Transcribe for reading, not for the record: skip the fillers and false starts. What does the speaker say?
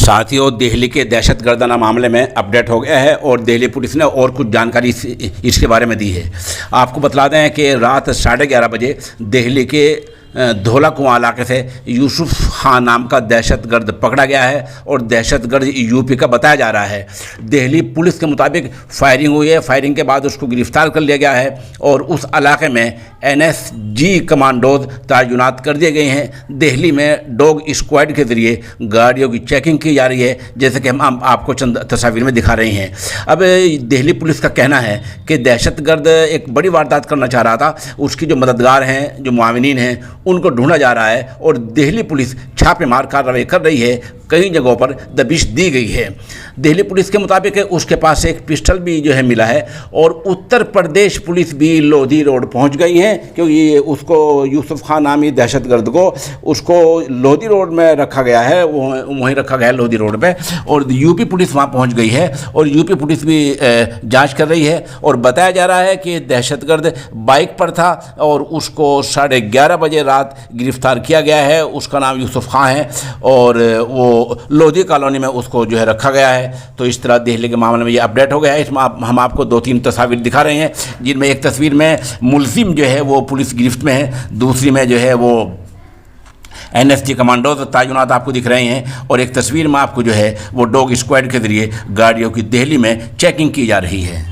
साथियों, दिल्ली के दहशतगर्दाना मामले में अपडेट हो गया है और दिल्ली पुलिस ने और कुछ जानकारी इसके बारे में दी है। आपको बतला दें कि रात 11:30 बजे दिल्ली के धौला कुआं इलाके से यूसुफ खान नाम का दहशतगर्द पकड़ा गया है और दहशतगर्द यूपी का बताया जा रहा है। दिल्ली पुलिस के मुताबिक फायरिंग हुई है। फायरिंग के बाद उसको गिरफ्तार कर लिया गया है और उस इलाके में NSG कमांडोज तैनात कर दिए गए हैं। दिल्ली में डॉग स्क्वाड के ज़रिए गाड़ियों की चेकिंग की जा रही है, जैसे कि हम आपको चंद तस्वीर में दिखा रहे हैं। अब दिल्ली पुलिस का कहना है कि दहशतगर्द एक बड़ी वारदात करना चाह रहा था। उसकी जो मददगार हैं, जो मुआविनीन हैं, उनको ढूंढा जा रहा है और दिल्ली पुलिस छापेमार कार्रवाई कर रही है। कई जगहों पर दबिश दी गई है। दिल्ली पुलिस के मुताबिक उसके पास एक पिस्टल भी जो है मिला है और उत्तर प्रदेश पुलिस भी लोधी रोड पहुंच गई है, क्योंकि उसको यूसुफ खान नामी दहशतगर्द को उसको लोधी रोड में रखा गया है, वहीं रखा गया है लोधी रोड पे, और यूपी पुलिस वहां पहुंच गई है और यूपी पुलिस भी जांच कर रही है। और बताया जा रहा है कि दहशतगर्द बाइक पर था और उसको 11:30 बजे रात गिरफ्तार किया गया है। उसका नाम यूसुफ खान है और वो लोधी कॉलोनी में उसको जो है रखा गया है। तो इस तरह दिल्ली के मामले में ये अपडेट हो गया है। इसमें हम आपको 2-3 तस्वीर दिखा रहे हैं, जिनमें एक तस्वीर में मुलजिम जो है वो पुलिस गिरफ्त में है, दूसरी में जो है वो NSG कमांडोज तैनात आपको दिख रहे हैं और एक तस्वीर में आपको जो है वो डॉग स्क्वाड के जरिए गाड़ियों की दिल्ली में चेकिंग की जा रही है।